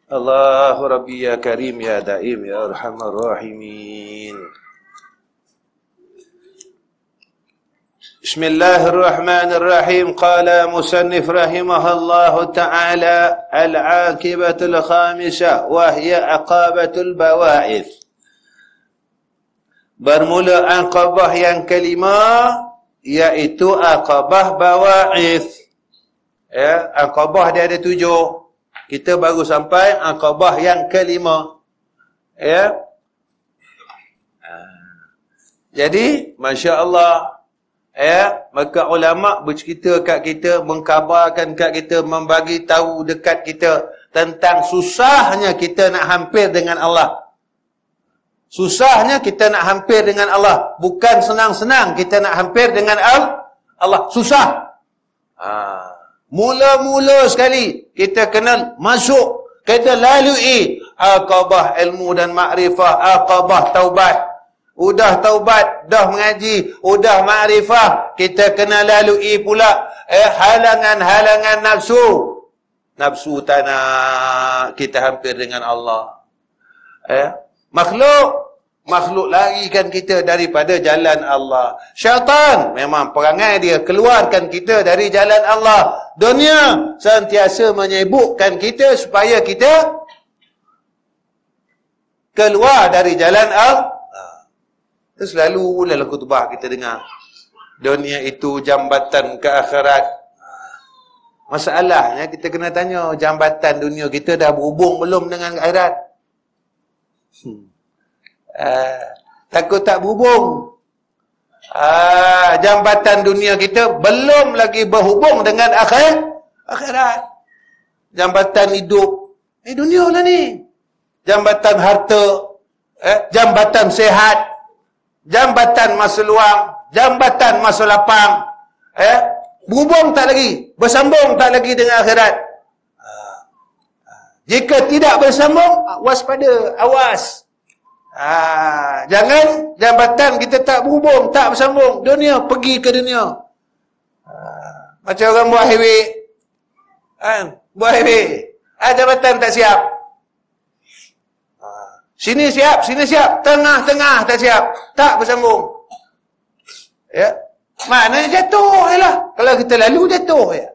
الله ربي يا كريم يا دائم يا أرحم الراحمين. بسم الله الرحمن الرحيم. قال مصنف رحمه الله تعالى: العاقبة الخامسة وهي عقابة البواعث. Bermula aqabah yang kelima, iaitu aqabah bawa'ith. Ya, aqabah dia ada 7. Kita baru sampai aqabah yang kelima. Ya. Jadi, Masya Allah, ya, maka ulama bercerita kat kita, mengkabarkan kat kita, membagi tahu dekat kita tentang susahnya kita nak hampir dengan Allah. Susahnya kita nak hampir dengan Allah. Bukan senang-senang kita nak hampir dengan Allah. Susah. Mula-mula sekali kita kena masuk, kita lalui aqabah ilmu dan makrifah, aqabah taubat. Udah taubat, dah mengaji, udah makrifah, kita kena lalui pula halangan-halangan nafsu. Nafsu tak nak kita hampir dengan Allah. Makhluk larikan kita daripada jalan Allah. Syaitan memang perangai dia keluarkan kita dari jalan Allah. Dunia sentiasa menyibukkan kita supaya kita keluar dari jalan Allah. Itu selalu dalam khutbah kita dengar, dunia itu jambatan ke akhirat. Masalahnya kita kena tanya, jambatan dunia kita dah berhubung belum dengan akhirat? Takut tak berhubung. Jambatan dunia kita belum lagi berhubung dengan akhirat. Jambatan hidup, dunia lah ni. Jambatan harta, jambatan sehat, jambatan masa luang, jambatan masa lapang, berhubung tak lagi, bersambung tak lagi dengan akhirat. Jika tidak bersambung, waspada, awas. Jangan jambatan kita tak berhubung, tak bersambung. Dunia, pergi ke dunia. Macam orang buat highway. Buat highway. Jambatan tak siap. Sini siap, sini siap. Tengah-tengah tak siap. Tak bersambung. Ya. Maknanya jatuh je lah. Kalau kita lalu, jatuh je.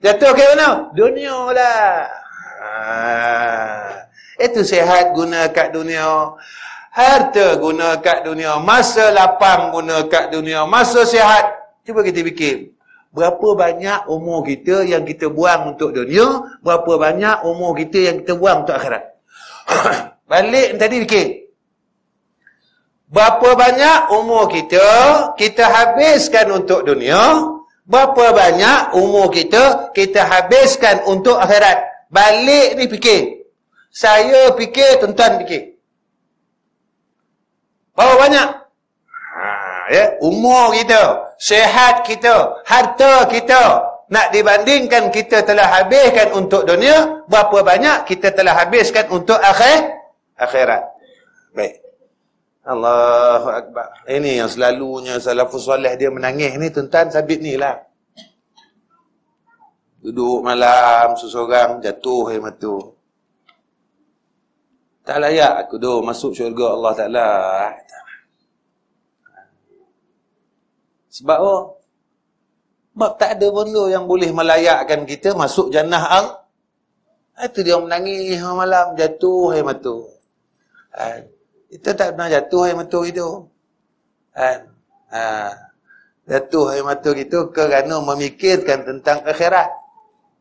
Jatuh ke mana? Dunia lah. Itu sehat guna kat dunia, harta guna kat dunia, masa lapang guna kat dunia, masa sihat. Cuba kita fikir, berapa banyak umur kita yang kita buang untuk dunia, berapa banyak umur kita yang kita buang untuk akhirat. Balik tadi fikir, berapa banyak umur kita habiskan untuk dunia, berapa banyak umur kita habiskan untuk akhirat. Balik ni fikir. Saya fikir, tuan-tuan fikir. Berapa banyak? Umur kita, sihat kita, harta kita, nak dibandingkan kita telah habiskan untuk dunia, berapa banyak kita telah habiskan untuk akhirat. Baik. Allahu Akbar. Ini yang selalunya salafus soleh dia menangis ni, tuan-tuan, sabit ni lah. Duduk malam seseorang, jatuh air mata. Tak layak aku dah masuk syurga Allah Ta'ala. Sebab apa? Sebab tak ada benda yang boleh melayakkan kita masuk jannah Allah. Itu dia menangis malam, jatuh air mata. Kita tak pernah jatuh air mata kita. Jatuh air mata kita kerana memikirkan tentang akhirat.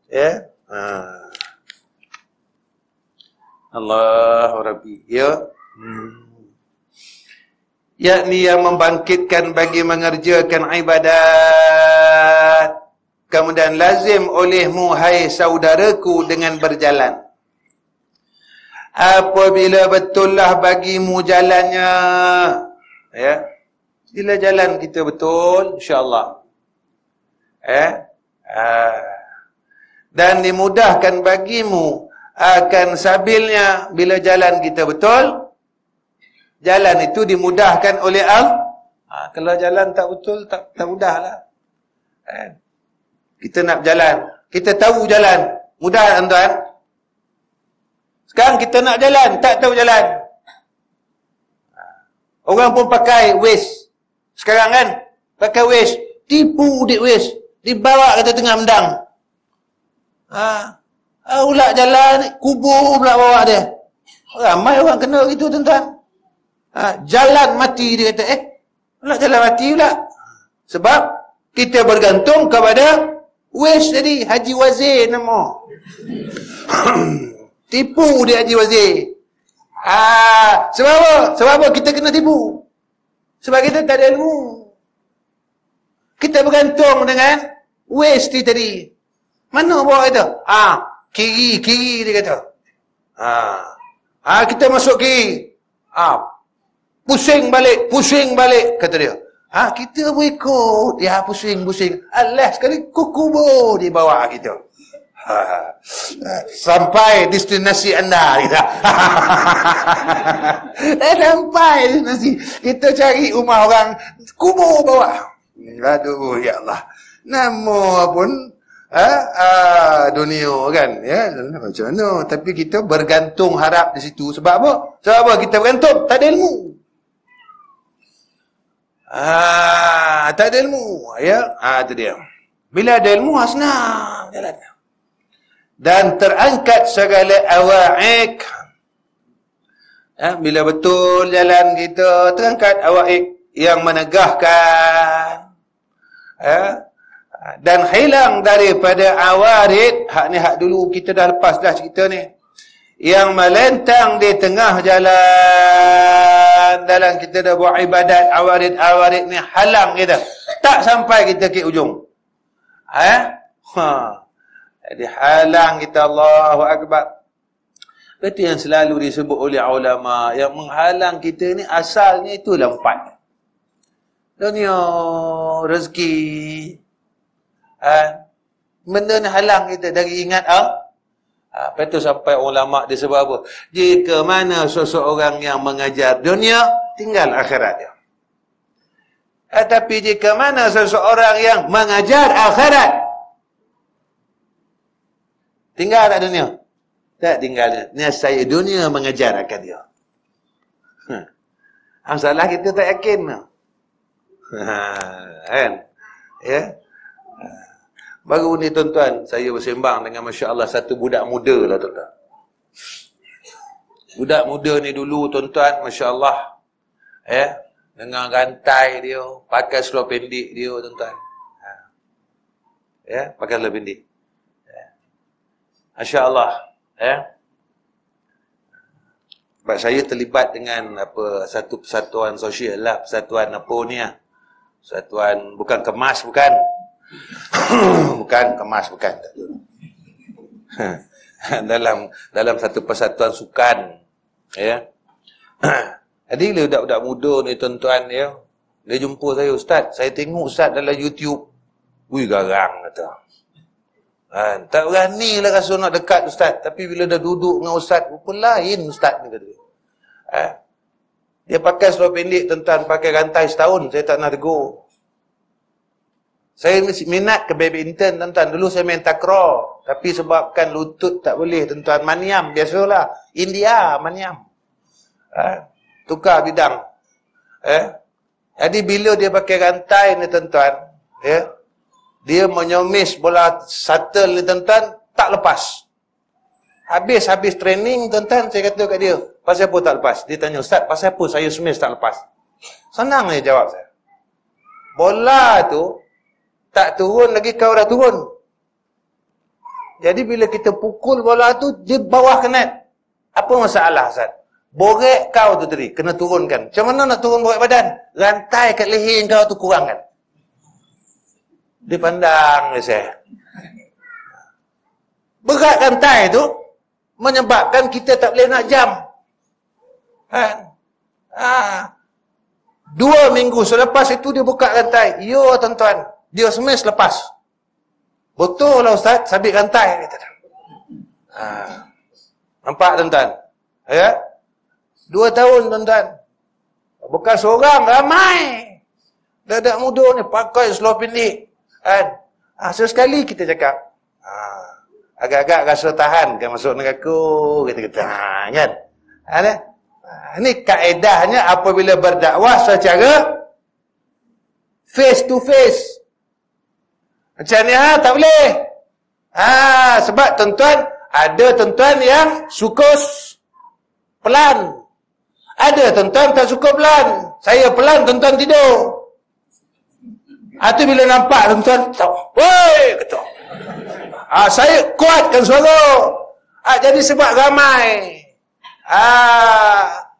Ya. Allah Rabbi. Ya. Yakni yang membangkitkan bagi mengerjakan ibadat. Kemudian lazim olehmu hai saudaraku dengan berjalan. Apabila betullah bagimu jalannya. Ya. Bila jalan kita betul, insya-Allah. Dan dimudahkan bagimu akan sabilnya bila jalan kita betul, jalan itu dimudahkan oleh Allah. Kalau jalan tak betul, tak mudahlah. Kita nak jalan, kita tahu jalan, mudah tuan-tuan? Sekarang kita nak jalan, tak tahu jalan. Orang pun pakai Waze. Sekarang kan, pakai Waze. Tipu di Waze. Dibawa kata tengah mendang. Ulak jalan, kubur pula bawa dia. Ramai orang kena gitu tuan-tuan. Jalan mati dia kata, ulak jalan mati pula. Sebab kita bergantung kepada Waze tadi, Haji Wazir nama. Tipu dia Haji Wazir. Sebab apa? Sebab apa kita kena tipu? Sebab kita tak ada ilmu. Kita bergantung dengan Waze tadi. Mana bawa kita? Kiri dia kata. Kita masuk kiri. Pusing balik kata dia. Kita berikut. Dia pusing. Alah sekali kubur di bawah kita. Sampai destinasi anda kita. Sampai destinasi. Kita cari rumah orang, kubur bawah. Aduh ya Allah. Nama pun dunia kan ya, macam mana. Tapi kita bergantung harap di situ. Sebab apa? Sebab apa kita bergantung? Tak ada ilmu. Tak ada ilmu ya. Itu dia. Bila ada ilmu, senang jalan. Dan terangkat segala awaik. Bila betul jalan kita, terangkat awaik yang menegahkan. Dan hilang daripada awarid. Hak ni hak dulu kita dah lepas dah cerita ni. Yang melentang di tengah jalan. Dalam kita dah buat ibadat, awarid ni halang kita. Tak sampai kita ke ujung. Jadi halang kita, Allahu Akbar. Itu yang selalu disebut oleh ulama. Yang menghalang kita ni asalnya itu empat. Dunia, rezeki. Benda ni halang kita dari ingat Lepas tu sampai ulama dia sebab apa? Jika mana seseorang yang mengajar dunia, tinggal akhirat dia. Tapi jika mana seseorang yang mengajar akhirat, tinggal tak dunia? Tak tinggal dia. Ni saya dunia mengajar akan dia. Masalah kita tak yakin. Kan? Ya. Baru ni tuan-tuan, saya bersembang dengan Masya Allah satu budak muda lah tuan-tuan. Budak muda ni dulu tuan-tuan, Masya Allah. Dengan rantai dia, pakai seluar pendek dia tuan-tuan. Pakai seluar pendek. Masya Allah. Sebab saya terlibat dengan satu persatuan sosial lah. Persatuan apa ni lah. Persatuan, bukan kemas, bukan. Bukan kemas, bukan. dalam satu persatuan sukan. Jadi budak-budak muda ni tuan-tuan dia jumpa saya, Ustaz. Saya tengok Ustaz dalam YouTube. Garang kata. Tak berani lah rasa nak dekat Ustaz. Tapi bila dah duduk dengan Ustaz, apa lain Ustaz ni kata. Dia pakai seluar pendek tuan-tuan, pakai rantai setahun. Saya tak nak tegur. Saya minat ke badminton tuan-tuan. Dulu saya main takraw. Tapi sebabkan lutut tak boleh tuan-tuan. Maniam, biasalah. India, maniam. Tukar bidang. Jadi bila dia pakai rantai ni tuan-tuan, dia menyomis bola shuttle ni tuan-tuan, tak lepas. Habis training tuan-tuan, saya kata kat dia, pasal apa tak lepas? Dia tanya, Ustaz, pasal apa saya semis tak lepas? Senang je jawab saya. Bola tu tak turun lagi, kau dah turun. Jadi bila kita pukul bola tu, dia bawah kenat. Apa masalah, Ustaz? Borek kau tu tadi, kena turunkan. Macam mana nak turun borek badan? Rantai kat leher kau tu kurangkan. Dia pandang saya. Berat rantai tu menyebabkan kita tak boleh nak jam. 2 minggu selepas itu dia buka rantai. Ya tuan-tuan, dia semis lepas. Betul lah Ustaz, sabit rantai. Nampak tuan-tuan? 2 tahun tuan-tuan. Bukan seorang, ramai. Dadak muda ni pakai seluar pendek. Sesekali kita cakap. agak-agak rasa tahan kan masuk neraka kata-kata kan. Ada. Ini kaedahnya apabila berdakwah secara face to face. Macam ni tak boleh. Sebab tuan-tuan ada tuan-tuan yang suka pelan. Ada tuan-tuan tak suka pelan. Saya pelan tuan-tuan tidur. Tu bila nampak tuan-tuan, woi kata. Saya kuatkan suara. Jadi sebab ramai.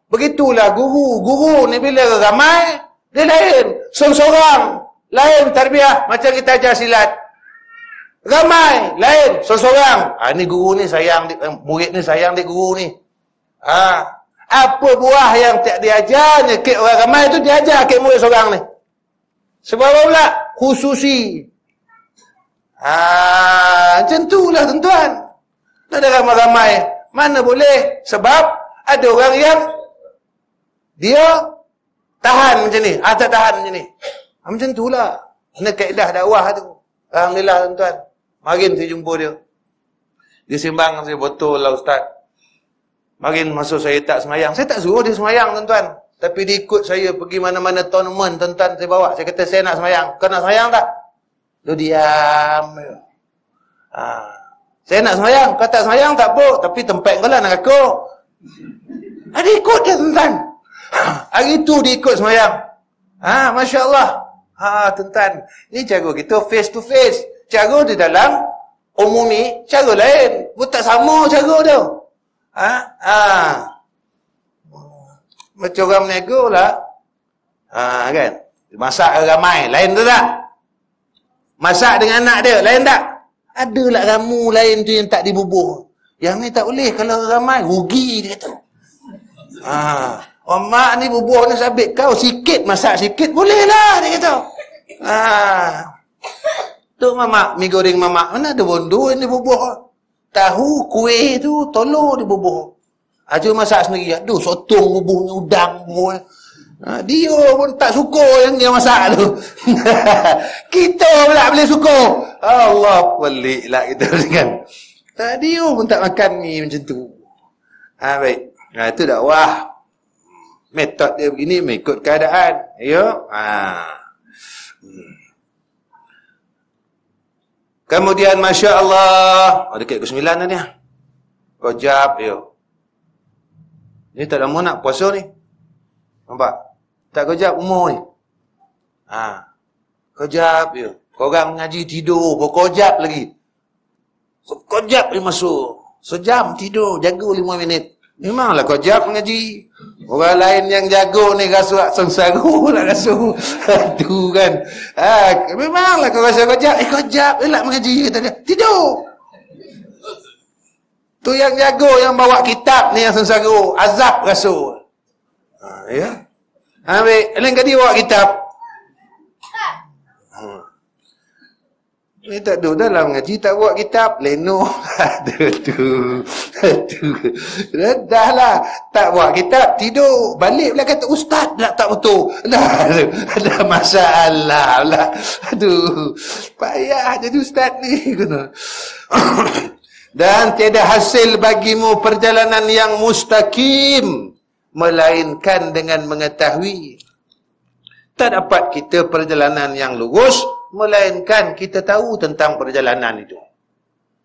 Begitulah guru ni bila ramai, dia lain. Seorang-seorang, lain tarbiyah. Macam kita ajar silat. Ramai, lain. Seorang-seorang. Ni guru ni sayang, murid ni sayang dia guru ni. Apa buah yang tak diajarnya ke orang ramai tu diajar ke murid seorang ni. Sebab apa pula? Khususi. Macam itulah tuan-tuan. Tak ada ramai-ramai. Mana boleh? Sebab ada orang yang dia tahan macam ni. Tak tahan macam ni. Macam itulah. Ini kaedah dakwah tu. Alhamdulillah tuan-tuan. Marin saya jumpa dia. Dia sembang saya, betul lah ustaz. Marin masuk saya tak semayang. Saya tak suruh dia semayang tuan-tuan. Tapi dia ikut saya pergi mana-mana tournament tuan-tuan saya bawa. Saya kata saya nak semayang. Kau nak semayang tak? Dia diam. Saya nak semayang. Kau tak semayang tak apa. Tapi tempat kau lah nak aku. Dia ikut dia tuan-tuan. Hari tu dia ikut semayang. Masya Allah. Tuan-tuan. Ini cara kita face to face. Cara di dalam umumi. Cara lain. Pun tak sama cara dia. Macam orang meniaga lah. Kan? Masak ramai. Lain tu tak? Masak dengan anak dia. Lain tak? Adalah ramu lain tu yang tak dibubuh. Yang ni tak boleh. Kalau ramai, rugi dia tu. Mak ni bubuh ni sabit kau. Sikit masak sikit. Boleh lah dia kata. Tu mamak. Mi goreng mamak. Mana ada bondo yang dibubuh. Tahu kuih tu telur dibubuh. Cuma masak sendiri. Aduh, sotong bubuhnya, udang bubuh. Dia pun tak suka yang dia masak tu. Kita pula boleh suka. Allah, pelik lah kita kan. Dia pun tak makan ni macam tu. Baik. Itu dakwah. Metod dia begini mengikut keadaan. Ya. Kemudian Masya Allah. Dekat ke 9 dah ni. Kojab dia. Ni tak lama nak puasa ni. Nampak? Tak kojab umur ni. Kojab dia. Korang mengaji tidur. Kojab lagi. Kojab dia masuk. Sejam tidur. Jaga 5 minit. Memanglah kojab mengaji. Orang lain yang jago ni rasa sengsara nak rasa. Aduh kan. Memanglah kau rasa kojab. Kojab elak mengaji. Kata dia. Tidur. Tu yang jago, yang bawa kitab ni yang sengsara. Azab rasa. Ya. Ambil. Lain kali bawa kitab. Ni tak ada dalam ngaji tak buat kitab. Leno. Aduh. Dah lah. Tak buat kitab. Tidur. Balik pula kata ustaz pula tak betul. Dah masalah pula. Aduh. Payah jadi ustaz ni. Dan tiada hasil bagimu perjalanan yang mustaqim. Melainkan dengan mengetahui. Tak dapat kita perjalanan yang lurus. Melainkan kita tahu tentang perjalanan itu.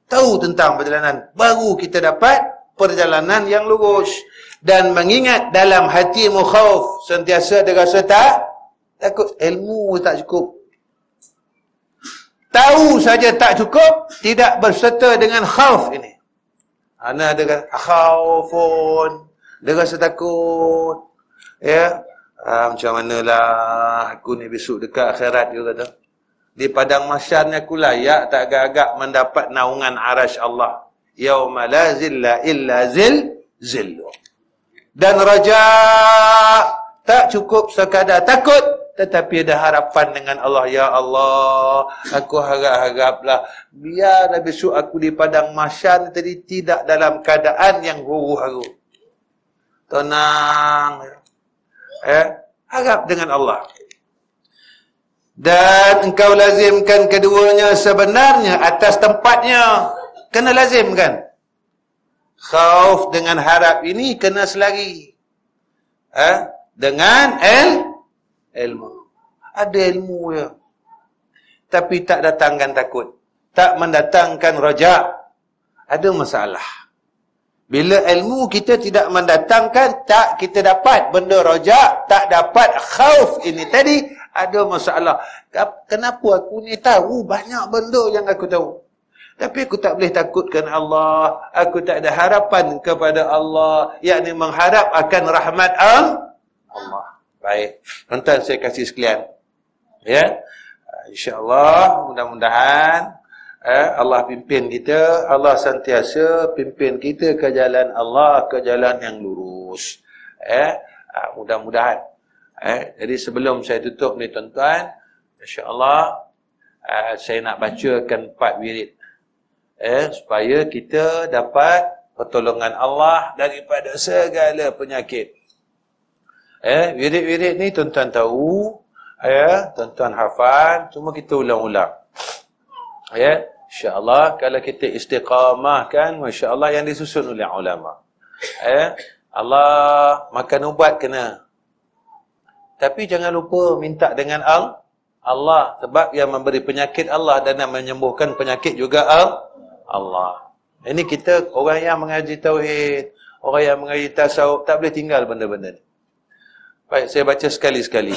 Tahu tentang perjalanan. Baru kita dapat perjalanan yang lurus. Dan mengingat dalam hatimu khauf. Sentiasa ada rasa takut. Ilmu tak cukup. Tahu saja tak cukup. Tidak berserta dengan khauf ini. Ana ada khaufun. Dia rasa takut. Ya. Macam manalah aku ni besok dekat akhirat dia kata. Di padang mahsyar ni aku layak tak agak-agak mendapat naungan arasy Allah. Yauma la zilla illa zillu. Dan raja tak cukup sekadar takut, tetapi ada harapan dengan Allah. Ya Allah, aku harap-haraplah biarlah besok aku di padang mahsyar tadi tidak dalam keadaan yang huru-hara. Tenang. Harap dengan Allah. Dan engkau lazimkan keduanya sebenarnya atas tempatnya. Kena lazim kan? Khauf dengan harap ini kena selari. Dengan ilmu. Ada ilmu ya. Tapi tak datangkan takut. Tak mendatangkan rajak. Ada masalah. Bila ilmu kita tidak mendatangkan, tak kita dapat benda rajak, tak dapat khauf ini tadi, ada masalah. Kenapa aku ni tahu banyak benda yang aku tahu, tapi aku tak boleh takutkan Allah, aku tak ada harapan kepada Allah, yakni mengharap akan rahmat Allah. Baik, tuan-tuan saya kasih sekalian, ya, insya-Allah mudah-mudahan Allah pimpin kita, Allah sentiasa pimpin kita ke jalan Allah, ke jalan yang lurus. Mudah-mudahan. Jadi sebelum saya tutup ni tuan-tuan, insya-Allah saya nak bacakan 4 wirid. Supaya kita dapat pertolongan Allah daripada segala penyakit. Wirid-wirid ni tuan-tuan tahu, tuan-tuan hafal, cuma kita ulang-ulang. Ya, insya-Allah kalau kita istiqamah kan, masya-Allah yang disusun oleh ulama. Allah makan ubat kena. Tapi jangan lupa minta dengan Allah, sebab yang memberi penyakit Allah dan yang menyembuhkan penyakit juga Allah. Ini kita orang yang mengaji tauhid, orang yang mengaji tasawuf tak boleh tinggal benda-benda ni. Baik, saya baca sekali-sekali.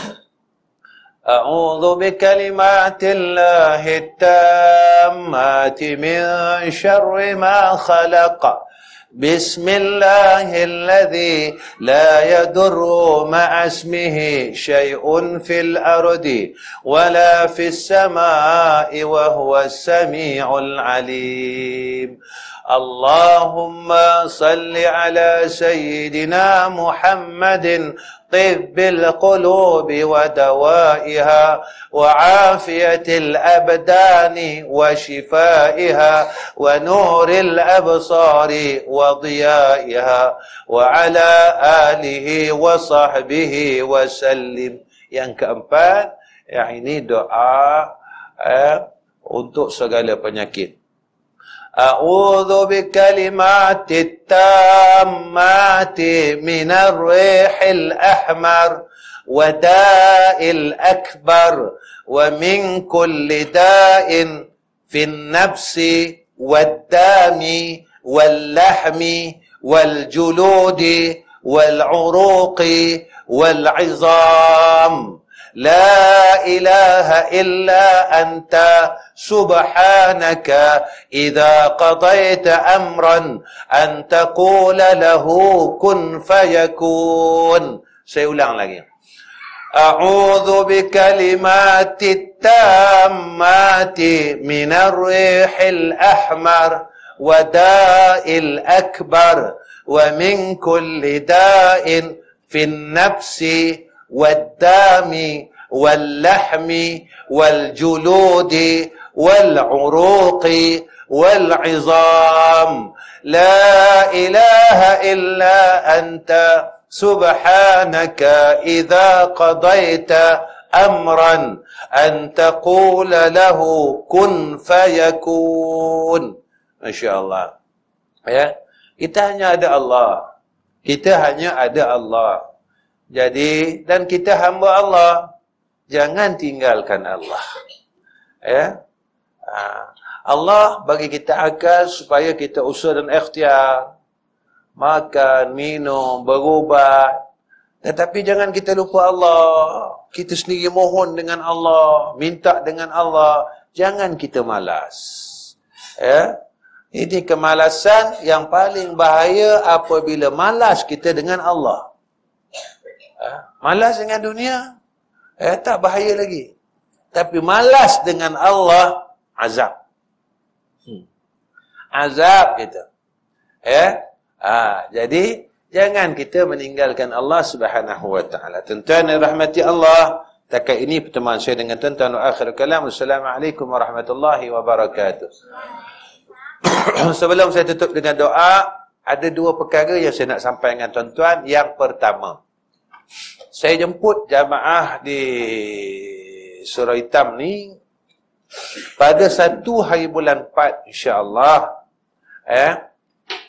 أعوذ بكلمات الله التامات من شر ما خلق بسم الله الذي لا يضر مع اسمه شيء في الأرض ولا في السماء وهو السميع العليم اللهم صل على سيدنا محمد طب القلوب ودوائها وعافية الأبدان وشفائها ونور الأبصار وضيائها وعلى آله وصحبه وسلم. Yang keempat, yang ini doa untuk segala penyakit. أعوذ بكلمات التامات من الريح الأحمر وداء الأكبر ومن كل داء في النفس والدم واللحم والجلود والعروق والعظام لا إله إلا أنت سبحانك إذا قضيت أمرا أن تقول له كن فيكون. Saya ulang lagi. أعوذ بكلمات التامات من الريح الأحمر وداء الأكبر ومن كل داء في النفس والدم واللحم والجلود والعروق والعظام لا إله إلا أنت سبحانك إذا قضيت أمرا أن تقول له كن فيكون. Masya Allah. Ya, kita hanya ada Allah. Kita hanya ada Allah. Jadi, dan kita hamba Allah. Jangan tinggalkan Allah. Ya. Allah bagi kita akal supaya kita usaha dan ikhtiar. Makan, minum, berubat. Tetapi jangan kita lupa Allah. Kita sendiri mohon dengan Allah. Minta dengan Allah. Jangan kita malas. Ya. Ini kemalasan yang paling bahaya apabila malas kita dengan Allah. Malas dengan dunia, tak bahaya lagi. Tapi malas dengan Allah, azab. Azab kita. Jadi, jangan kita meninggalkan Allah Subhanahu wa ta'ala. Tuan-tuan yang rahmati Allah, takat ini pertemuan saya dengan tuan-tuan wa akhir kalam. Assalamualaikum warahmatullahi wabarakatuh. Sebelum saya tutup dengan doa, ada 2 perkara yang saya nak sampaikan dengan tuan-tuan. Yang pertama, saya jemput jamaah di Surau Hitam ni pada 1 hari bulan 4 insya-Allah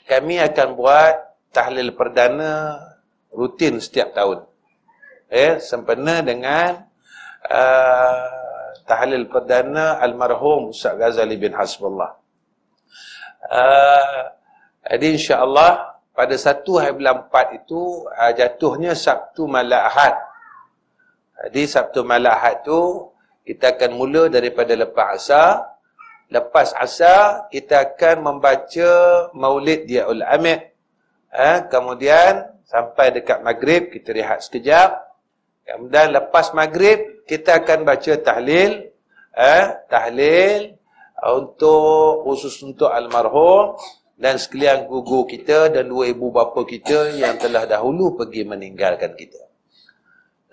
kami akan buat tahlil perdana rutin setiap tahun. Sempena dengan tahlil perdana almarhum Ustaz Ghazali bin Hasbullah. Jadi insya-Allah pada 1 hari bulan 4 itu jatuhnya Sabtu malam Ahad. Jadi Sabtu malam Ahad tu kita akan mula daripada lepas asar. Lepas asar kita akan membaca Maulid Diaul Amir. Kemudian sampai dekat maghrib kita rehat sekejap. Kemudian lepas maghrib kita akan baca tahlil. Tahlil khusus untuk almarhum dan sekalian gugur kita dan 2 ibu bapa kita yang telah dahulu pergi meninggalkan kita.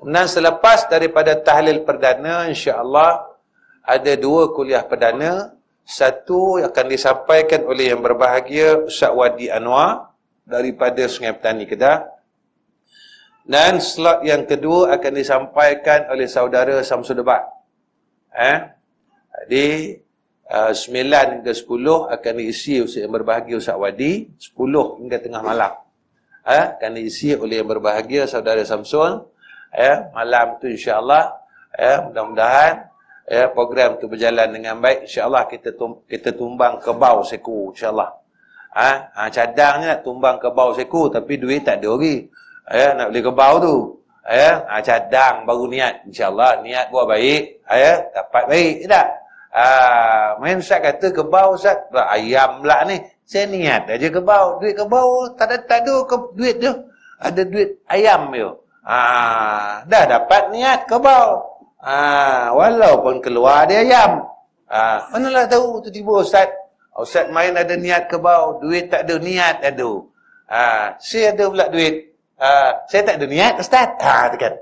Dan selepas daripada tahlil perdana, insya-Allah ada 2 kuliah perdana. Satu akan disampaikan oleh yang berbahagia Ustaz Wadi Anwar daripada Sungai Petani Kedah. Dan slot yang kedua akan disampaikan oleh saudara Samsul Debat. Jadi 9 hingga 10 akan diisi Ustaz yang berbahagia Ustaz Wadi. 10 hingga tengah malam akan diisi oleh yang berbahagia saudara Samsul. Malam tu insya-Allah mudah-mudahan program tu berjalan dengan baik. InsyaAllah kita tumbang kebau seko, insyaAllah. Cadangnya nak tumbang kebau seko, tapi duit tak ada lagi. Nak beli kebau tu. Cadang baru niat. InsyaAllah niat buat baik. Dapat baik tak? Main Ustaz kata kebau Ustaz. Ayam pula ni. Saya niat aja kebau. Duit kebau tak ada duit tu. Ada duit ayam tu. Dah dapat niat kebau. Walaupun keluar dia ayam. Manalah tahu tiba-tiba Ustaz main ada niat kebau, duit tak ada, niat ada. Saya ada pula duit. Saya tak ada niat Ustaz. Tekan.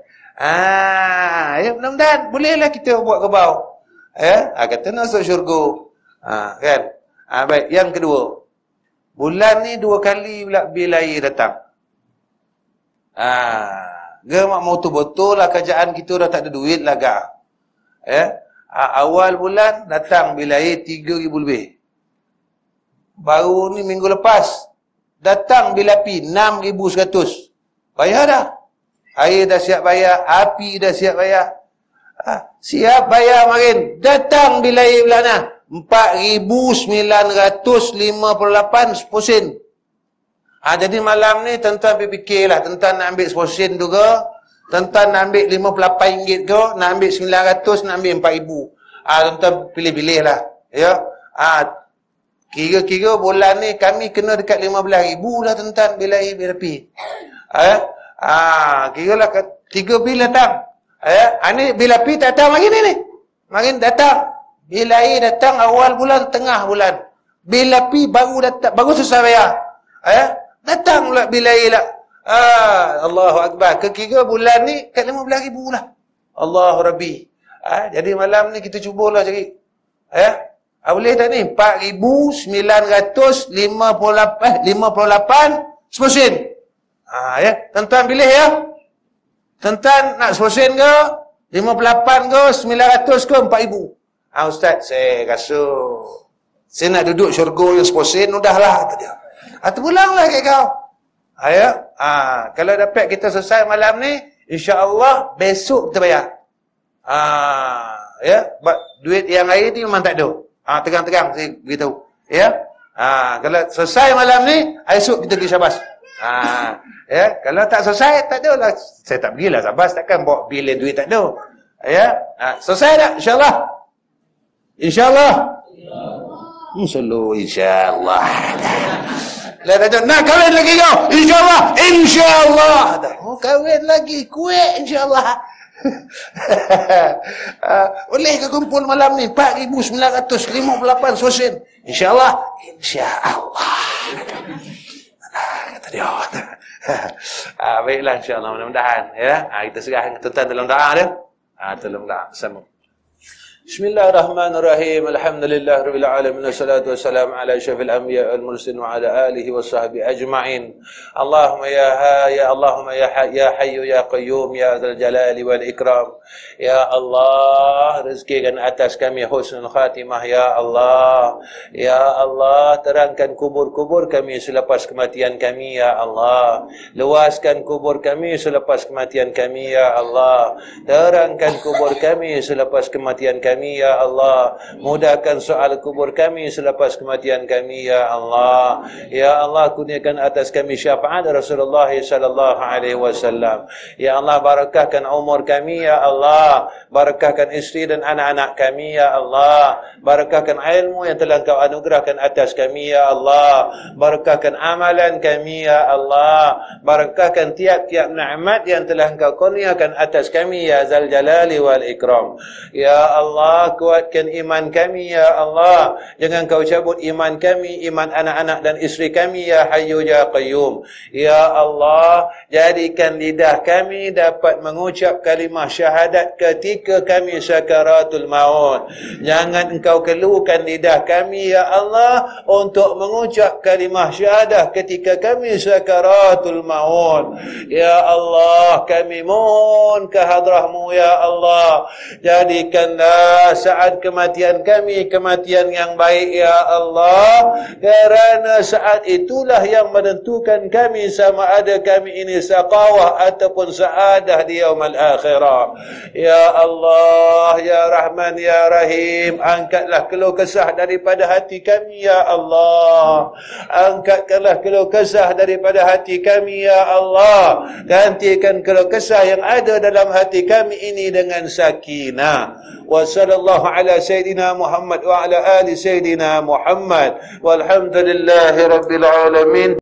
Ya mudah-mudahan bolehlah kita buat kebau. Kata nak masuk syurga. Kan? Baik, yang kedua. Bulan ni 2 kali pula bil air datang. Mak mau tu betul lah kerajaan kita dah tak ada duit lah gak. Awal bulan datang bil air 3,000 lebih. Baru ni minggu lepas datang bil api 6,100. Bayar dah. Air dah siap bayar, api dah siap bayar. Siap bayar makin. Datang bil air belana 4,958 sen. Jadi malam ni tuan-tuan fikirlah, tuan-tuan nak ambil 10 sen tu ke, tuan-tuan nak ambil RM58 ke, nak ambil 900, nak ambil 4,000. Tuan-tuan pilih-pilih lah. Ya. Kira-kira bulan ni kami kena dekat 15,000 lah tuan-tuan bil air bil api. Kira lah 3 bil datang. Ni bil api tak datang lagi ni. Makin datang. Bil air datang awal bulan, tengah bulan. Bil api baru datang, baru selesai bayar. Datang pula bil air lah. Allahu Akbar. Kira bulan ni kat 15,000 lah. Allahu Rabbi. Jadi malam ni kita cubalah cari. Boleh tak ni? 4,958 10 sen. Tuan-tuan pilih ya. Tuan-tuan nak 10 sen ke? 58 ke? 900 ke? 4,000. Ustaz, saya rasa saya nak duduk syurga yang 10 sen, udahlah, kata dia. Terpulanglah kat kau. Kalau dapat kita selesai malam ni, insya-Allah besok kita bayar. Duit yang lain ni memang tak ada. Tegang-tegang saya beritahu. Kalau selesai malam ni, esok kita pergi Syabas. Kalau tak selesai, tak ada lah. Saya tak pergilah Syabas, takkan bawa bil duit tak ada. Selesai tak? InsyaAllah. InsyaAllah. InsyaAllah. Nak kahwin lagi kau? InsyaAllah. InsyaAllah. Kahwin lagi. Kuih insyaAllah. Boleh ke kumpul malam ni? 4,958 sen. InsyaAllah. InsyaAllah. Kata dia. Baiklah insyaAllah. Mudah-mudahan. Kita serahkan tuan-tuan dalam doa dia. Tolong doa bersama. Bismillahirrahmanirrahim. Alhamdulillah rabbil alamin wassalatu wassalamu ala asyrafil anbiya wal mursalin wa ala alihi washabbihi ajma'in. Allahumma ya hayyu ya qayyum ya dzal jalali wal ikram. Ya Allah, rezekikan atas kami husnul khatimah ya Allah. Ya Allah, terangkan kubur-kubur kami selepas kematian kami ya Allah. Luaskan kubur kami selepas kematian kami ya Allah. Terangkan kubur kami selepas kematian kami ya Allah. Mudahkan soal kubur kami selepas kematian kami ya Allah. Ya Allah, kurniakan atas kami syafaat Rasulullah sallallahu alaihi wasallam. Ya Allah, barakahkan umur kami ya Allah. Barakahkan isteri dan anak-anak kami ya Allah. Barakahkan ilmu yang telah Engkau anugerahkan atas kami ya Allah. Barakahkan amalan kami ya Allah. Barakahkan tiap-tiap nikmat yang telah Engkau kurniakan atas kami ya Zal Jalali wal Ikram. Ya Allah, kuatkan iman kami ya Allah. Jangan Kau cabut iman kami, iman anak-anak dan isteri kami ya Hayyu ya Qayyum. Ya Allah, jadikan lidah kami dapat mengucap kalimah syahadat ketika kami sakaratul maut. Jangan Engkau keluhkan lidah kami ya Allah untuk mengucap kalimah syahadah ketika kami sakaratul maut. Ya Allah, kami mohon ke hadrah-Mu ya Allah. Jadikanlah saat kematian kami kematian yang baik ya Allah, kerana saat itulah yang menentukan kami sama ada kami ini saqawah ataupun saadah di yaumul akhirah. Ya Allah, ya Rahman ya Rahim, angkatlah keluh kesah daripada hati kami ya Allah. Angkatkanlah keluh kesah daripada hati kami ya Allah. Gantikan keluh kesah yang ada dalam hati kami ini dengan sakinah. Wa sallallahu ala sayyidina Muhammad wa ala ali sayyidina Muhammad walhamdulillahi rabbil alamin.